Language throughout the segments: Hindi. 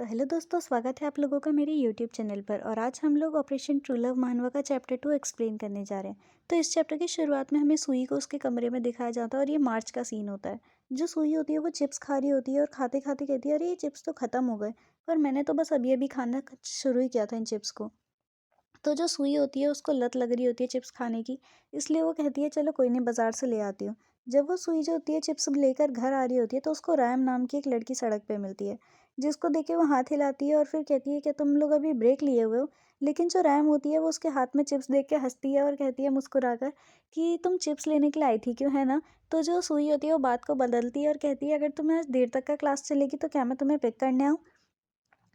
तो हेलो दोस्तों, स्वागत है आप लोगों का मेरे यूट्यूब चैनल पर। और आज हम लोग ऑपरेशन ट्रू लव महानवा का चैप्टर 2 एक्सप्लेन करने जा रहे हैं। तो इस चैप्टर की शुरुआत में हमें सुई को उसके कमरे में दिखाया जाता है और ये मार्च का सीन होता है। जो सुई होती है वो चिप्स खा रही होती है और खाते खाते कहती है, अरे ये चिप्स तो ख़त्म हो गए, पर मैंने तो बस अभी अभी खाना शुरू ही किया था इन चिप्स को। तो जो सुई होती है उसको लत लग रही होती है चिप्स खाने की, इसलिए वो कहती है चलो कोई नहीं, बाज़ार से ले आती हूँ। जब वो सुई जो होती है चिप्स लेकर घर आ रही होती है तो उसको रैम नाम की एक लड़की सड़क पे मिलती है, जिसको देख के वो हाथ हिलाती है और फिर कहती है कि तुम लोग अभी ब्रेक लिए हुए हो। लेकिन जो रैम होती है वो उसके हाथ में चिप्स देख के हंसती है और कहती है मुस्कुराकर कि तुम चिप्स लेने के लिए आई थी क्यों, है ना। तो जो सुई होती है वो बात को बदलती है और कहती है अगर तुम्हें आज देर तक का क्लास चलेगी तो क्या मैं तुम्हें पिक करने आऊँ।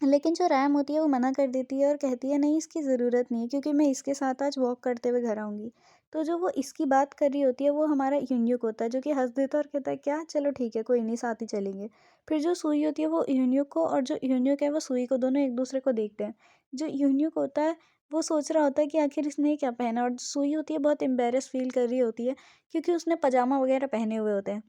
लेकिन जो रैम होती है वो मना कर देती है और कहती है नहीं, इसकी ज़रूरत नहीं है क्योंकि मैं इसके साथ आज वॉक करते हुए घर आऊँगी। तो जो वो इसकी बात कर रही होती है वो हमारा यून्यूक होता है, जो कि हँस देता है और कहता है क्या, चलो ठीक है कोई नहीं, साथ ही चलेंगे। फिर जो सुई होती है वो यून्यूक को और जो यून्यूक है वो सुई को, दोनों एक दूसरे को देखते हैं। जो यून्यूक होता है वो सोच रहा होता है कि आखिर इसने ये क्या पहना, और सुई होती है बहुत एम्बेरस फील कर रही होती है क्योंकि उसने पजामा वगैरह पहने हुए होते हैं।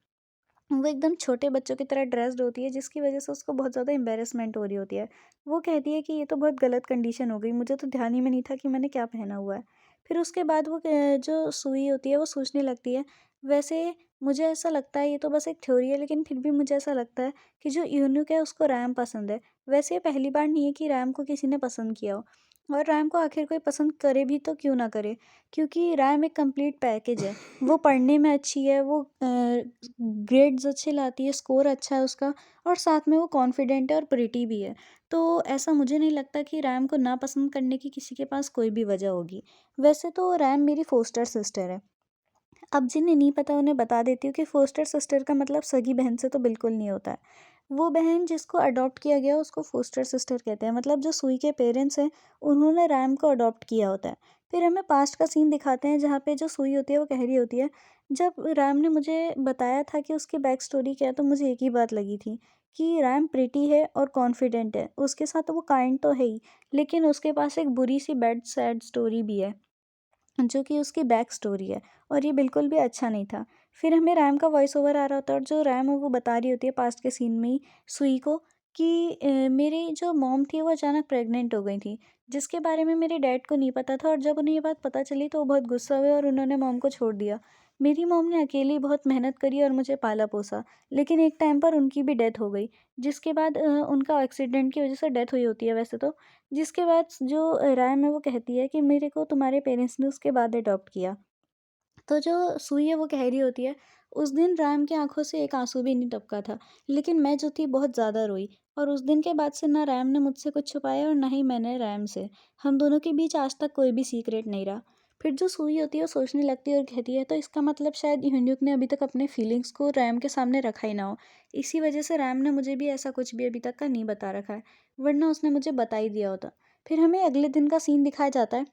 वो एकदम छोटे बच्चों की तरह ड्रेस्ड होती है, जिसकी वजह से उसको बहुत ज़्यादा एम्बैरेसमेंट हो रही होती है। वो कहती है कि ये तो बहुत गलत कंडीशन हो गई, मुझे तो ध्यान ही में नहीं था कि मैंने क्या पहना हुआ है। फिर उसके बाद वो जो सुई होती है वो सोचने लगती है, वैसे मुझे ऐसा लगता है ये तो बस एक थ्योरी है, लेकिन फिर भी मुझे ऐसा लगता है कि जो यूनुक है उसको रैम पसंद है। वैसे ये पहली बार नहीं है कि रैम को किसी ने पसंद किया हो, और रैम को आखिर कोई पसंद करे भी तो क्यों ना करे, क्योंकि रैम एक कंप्लीट पैकेज है। वो पढ़ने में अच्छी है, वो ग्रेड्स अच्छे लाती है, स्कोर अच्छा है उसका, और साथ में वो कॉन्फिडेंट है और प्रिटी भी है। तो ऐसा मुझे नहीं लगता कि रैम को नापसंद करने की किसी के पास कोई भी वजह होगी। वैसे तो रैम मेरी फोस्टर सिस्टर है। अब जिन्हें नहीं पता उन्हें बता देती हूँ कि फोस्टर सिस्टर का मतलब सगी बहन से तो बिल्कुल नहीं होता है। वो बहन जिसको अडॉप्ट किया गया उसको फोस्टर सिस्टर कहते हैं, मतलब जो सुई के पेरेंट्स हैं उन्होंने रैम को अडॉप्ट किया होता है। फिर हमें पास्ट का सीन दिखाते हैं जहाँ पे जो सुई होती है वो कह रही होती है, जब रैम ने मुझे बताया था कि उसकी बैक स्टोरी क्या है तो मुझे एक ही बात लगी थी कि रैम प्रिटी है और कॉन्फिडेंट है, उसके साथ वो काइंड तो है ही, लेकिन उसके पास एक बुरी सी बैड सैड स्टोरी भी है, जो कि उसकी बैक स्टोरी है, और ये बिल्कुल भी अच्छा नहीं था। फिर हमें रैम का वॉइस ओवर आ रहा होता है और जो रैम है वो बता रही होती है पास्ट के सीन में ही सुई को कि मेरी जो मॉम थी वो अचानक प्रेग्नेंट हो गई थी, जिसके बारे में मेरे डैड को नहीं पता था, और जब उन्हें ये बात पता चली तो वो बहुत गुस्सा हुए और उन्होंने मॉम को छोड़ दिया। मेरी मॉम ने अकेली बहुत मेहनत करी और मुझे पाला पोसा, लेकिन एक टाइम पर उनकी भी डेथ हो गई, जिसके बाद उनका एक्सीडेंट की वजह से डेथ हुई होती है वैसे तो। जिसके बाद जो रैम है वो कहती है कि मेरे को तुम्हारे पेरेंट्स ने उसके बाद अडॉप्ट किया। तो जो सुई है वो कह रही होती है, उस दिन रैम की आंखों से एक आंसू भी नहीं टपका था, लेकिन मैं जो थी बहुत ज़्यादा रोई, और उस दिन के बाद से ना रैम ने मुझसे कुछ छुपाया और ना ही मैंने रैम से। हम दोनों के बीच आज तक कोई भी सीक्रेट नहीं रहा। फिर जो सुई होती है वो सोचने लगती है और कहती है, तो इसका मतलब शायद ह्यून्युक ने अभी तक अपने फीलिंग्स को रैम के सामने रखा ही ना हो। इसी वजह से रैम ने मुझे भी ऐसा कुछ भी अभी तक का नहीं बता रखा है, वरना उसने मुझे बता ही दिया होता। फिर हमें अगले दिन का सीन दिखाया जाता है,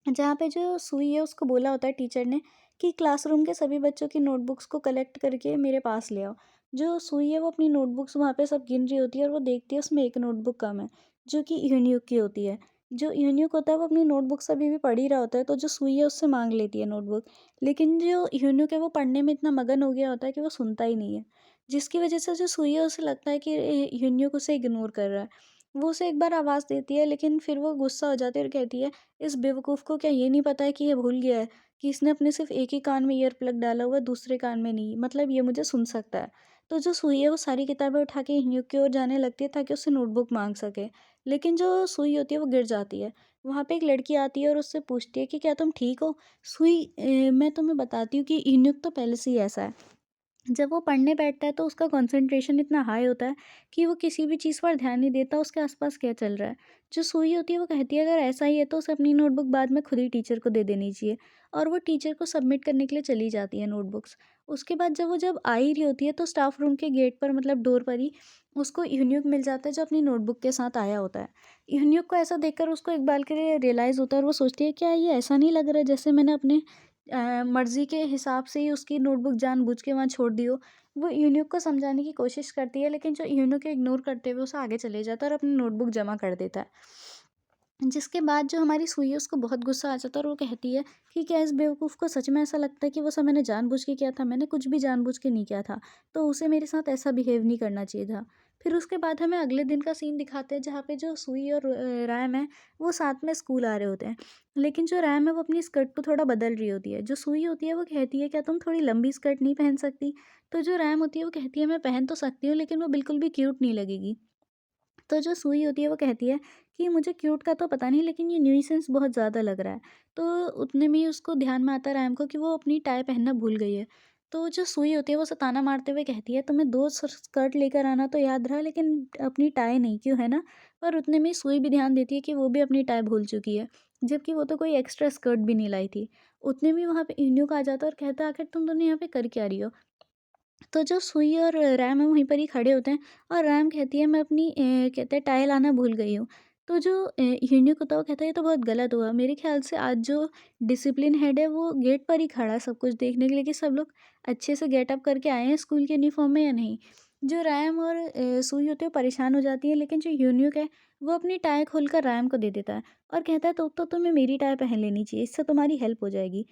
जहाँ पे जो सुई है उसको बोला होता है टीचर ने कि क्लासरूम के सभी बच्चों की नोटबुक्स को कलेक्ट करके मेरे पास ले आओ। जो सुई है वो अपनी नोटबुक्स वहाँ पे सब गिन रही होती है और वो देखती है उसमें एक नोटबुक कम है, जो कि यून्यूक की होती है। जो यून्यूक होता है वो अपनी नोटबुक्स अभी भी पढ़ ही रहा होता है, तो जो सुई है उससे मांग लेती है नोटबुक। लेकिन जो यून्यूक है वो पढ़ने में इतना मगन हो गया होता है कि वो सुनता ही नहीं है, जिसकी वजह से जो सुई है उसे लगता है कि यून्यूक उसे इग्नोर कर रहा है। वो उसे एक बार आवाज़ देती है, लेकिन फिर वो गुस्सा हो जाती है और कहती है, इस बेवकूफ़ को क्या ये नहीं पता है कि ये भूल गया है कि इसने अपने सिर्फ़ एक ही कान में ईयर प्लग डाला हुआ है, दूसरे कान में नहीं, मतलब ये मुझे सुन सकता है। तो जो सुई है वो सारी किताबें उठा के ह्यूग की ओर जाने लगती है ताकि उससे नोटबुक माँग सके। लेकिन जो सुई होती है वो गिर जाती है। वहाँ पे एक लड़की आती है और उससे पूछती है कि क्या तुम ठीक हो? सुई, मैं तुम्हें बताती हूँ कि ह्यूग तो पहले से ही ऐसा है। जब वो पढ़ने बैठता है तो उसका कंसंट्रेशन इतना हाई होता है कि वो किसी भी चीज़ पर ध्यान नहीं देता उसके आसपास क्या चल रहा है। जो सुई होती है वो कहती है अगर ऐसा ही है तो उसे अपनी नोटबुक बाद में खुद ही टीचर को दे देनी चाहिए, और वो टीचर को सबमिट करने के लिए चली जाती है नोटबुक्स। उसके बाद जब आ ही रही होती है तो स्टाफ रूम के गेट पर, मतलब डोर पर ही, उसको यून्यूक मिल जाता है जो अपनी नोटबुक के साथ आया होता है। यून्यूक को ऐसा देखकर उसको एक बार के लिए रियलाइज़ होता है और वो सोचती है क्या ये ऐसा नहीं लग रहा है जैसे मैंने अपने मर्ज़ी के हिसाब से ही उसकी नोटबुक जानबूझ के वहाँ छोड़ दी हो। वो यून्यूक को समझाने की कोशिश करती है, लेकिन जो यून्यूक इग्नोर करते हुए उसे आगे चले जाता है और अपनी नोटबुक जमा कर देता है। जिसके बाद जो हमारी सुई है उसको बहुत गुस्सा आ जाता है और वो कहती है कि क्या इस बेवकूफ़ को सच में ऐसा लगता है कि वो सब मैंने जानबूझ के किया था? मैंने कुछ भी जानबूझ के नहीं किया था। तो उसे मेरे साथ ऐसा बिहेव नहीं करना चाहिए था। फिर उसके बाद हमें अगले दिन का सीन दिखाते हैं जहाँ पे जो सुई और रैम है वो साथ में स्कूल आ रहे होते हैं। लेकिन जो रैम है वो अपनी स्कर्ट को थोड़ा बदल रही होती है। जो सुई होती है वो कहती है क्या तुम थोड़ी लंबी स्कर्ट नहीं पहन सकती? तो जो रैम होती है वो कहती है मैं पहन तो सकती हूँ लेकिन वो बिल्कुल भी क्यूट नहीं लगेगी। तो जो सुई होती है वो कहती है कि मुझे क्यूट का तो पता नहीं लेकिन ये न्यूइसेंस बहुत ज़्यादा लग रहा है। तो उतने में ही उसको ध्यान में आता है रैम को कि वो अपनी टाई पहनना भूल गई है। तो जो सुई होती है वो ताना मारते हुए कहती है तुम्हें 2 स्कर्ट लेकर आना तो याद रहा लेकिन अपनी टाई नहीं क्यों, है ना? पर उतने में ही सुई भी ध्यान देती है कि वो भी अपनी टाई भूल चुकी है, जबकि वो तो कोई एक्स्ट्रा स्कर्ट भी नहीं लाई थी। उतने में ही वहाँ पे इन्यूक आ जाता है और कहता है आखिर तुम दोनों यहाँ पे कर क्या रही हो? तो जो सुई और रैम है वहीं पर ही खड़े होते हैं और रैम कहती है मैं अपनी कहते हैं टाई लाना भूल गई हूँ। तो जो यून्यूक होता है वो कहता है ये तो बहुत गलत हुआ। मेरे ख़्याल से आज जो डिसिप्लिन हेड है वो गेट पर ही खड़ा है सब कुछ देखने के लिए कि सब लोग अच्छे से गेटअप करके आए हैं स्कूल के यूनिफ़ॉर्म में या नहीं। जो रैम और सुई होती है वो परेशान हो जाती है लेकिन जो यून्यूक है वो अपनी टाई खोलकर रैम को दे देता है और कहता है तो तुम्हें मेरी टाई पहन लेनी चाहिए, इससे तुम्हारी हेल्प हो जाएगी।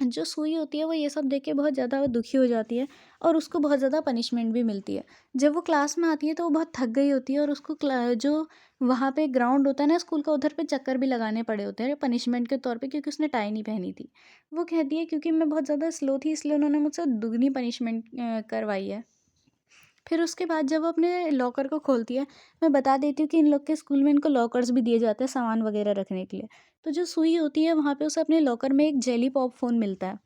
जो सुई होती है वो ये सब देख के बहुत ज़्यादा दुखी हो जाती है और उसको बहुत ज़्यादा पनिशमेंट भी मिलती है। जब वो क्लास में आती है तो वो बहुत थक गई होती है और उसको जो वहाँ पे ग्राउंड होता है ना स्कूल का उधर पे चक्कर भी लगाने पड़े होते हैं पनिशमेंट के तौर पे क्योंकि उसने टाई नहीं पहनी थी। वो कहती है क्योंकि मैं बहुत ज़्यादा स्लो थी इसलिए उन्होंने मुझसे दुगनी पनिशमेंट करवाई है। फिर उसके बाद जब वो अपने लॉकर को खोलती है, मैं बता देती हूँ कि इन लोग के स्कूल में इनको लॉकर्स भी दिए जाते हैं सामान वगैरह रखने के लिए। तो जो सुई होती है वहाँ पे उसे अपने लॉकर में एक जेली पॉप फ़ोन मिलता है।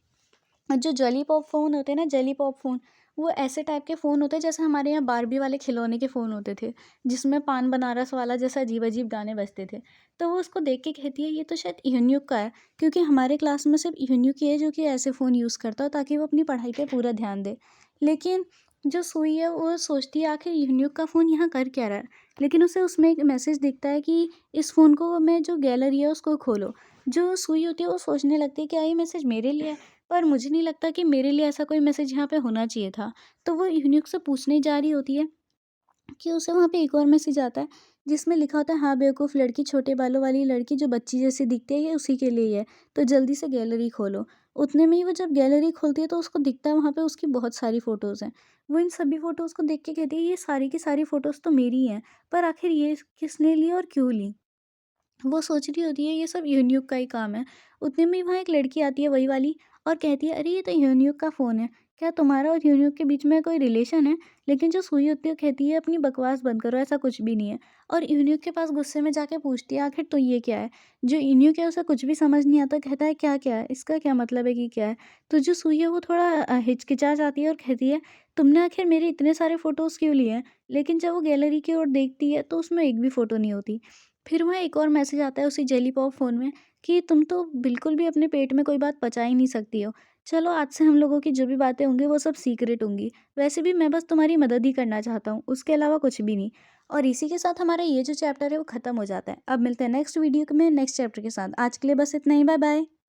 और जो जेली पॉप फ़ोन होते हैं ना जेली पॉप फ़ोन, वो ऐसे टाइप के फ़ोन होते हैं जैसे हमारे यहाँ बार्बी वाले खिलौने के फ़ोन होते थे, जिसमें पान बनारस वाला जैसा अजीब-अजीब गाने बजते थे। तो वो उसको देख के कहती है ये तो शायद यून्यूक का है, क्योंकि हमारे क्लास में सिर्फ़ यून्यूक ही है जो कि ऐसे फ़ोन यूज़ करता हो ताकि वो अपनी पढ़ाई पे पूरा ध्यान दे। लेकिन जो सुई है वो सोचती है आखिर यून्यूक का फ़ोन यहाँ कर क्या रहा है? लेकिन उसे उसमें एक मैसेज दिखता है कि इस फ़ोन को में जो गैलरी है उसको खोलो। जो सुई होती है वो सोचने लगती है क्या ये मैसेज मेरे लिए है? पर मुझे नहीं लगता कि मेरे लिए ऐसा कोई मैसेज यहाँ पे होना चाहिए था। तो वो यूनिक से पूछने जा रही होती है कि उसे वहाँ पे एक और मैसेज आता है जिसमें लिखा होता है हाँ बेवकूफ़ लड़की, छोटे बालों वाली लड़की जो बच्ची जैसी दिखती है ये उसी के लिए ही है, तो जल्दी से गैलरी खोलो। उतने में ही वो जब गैलरी खोलती है तो उसको दिखता है वहाँ पे उसकी बहुत सारी फ़ोटोज़ हैं। वो इन सभी फ़ोटोज़ को देख के कहती है ये सारी की सारी फ़ोटोज़ तो मेरी ही हैं, पर आखिर ये किसने ली और क्यों ली? वो सोच रही होती है ये सब यून्यूक का ही काम है। उतने में ही वहाँ एक लड़की आती है वही वाली और कहती है अरे ये तो यून्यूक का फ़ोन है, क्या तुम्हारा और यून्यूक के बीच में कोई रिलेशन है? लेकिन जो सुई होती है वो कहती है अपनी बकवास बंद करो, ऐसा कुछ भी नहीं है। और यून्यूक के पास गुस्से में जाके पूछती है आखिर तो ये क्या है? जो यून्यूक है उसे कुछ भी समझ नहीं आता, कहता है क्या-क्या है? इसका क्या मतलब है कि क्या है? तो जो सुई है वो थोड़ा हिचकिचा जाती है और कहती है तुमने आखिर मेरे इतने सारे फ़ोटोज़ क्यों लिए हैं? लेकिन जब वो गैलरी की ओर देखती है तो उसमें एक भी फ़ोटो नहीं होती। फिर वहाँ एक और मैसेज आता है उसी जेली पॉप फ़ोन में कि तुम तो बिल्कुल भी अपने पेट में कोई बात पचा ही नहीं सकती हो। चलो आज से हम लोगों की जो भी बातें होंगी वो सब सीक्रेट होंगी। वैसे भी मैं बस तुम्हारी मदद ही करना चाहता हूँ, उसके अलावा कुछ भी नहीं। और इसी के साथ हमारा ये जो चैप्टर है वो ख़त्म हो जाता है। अब मिलते हैं नेक्स्ट वीडियो में नेक्स्ट चैप्टर के साथ। आज के लिए बस इतना ही, बाय बाय।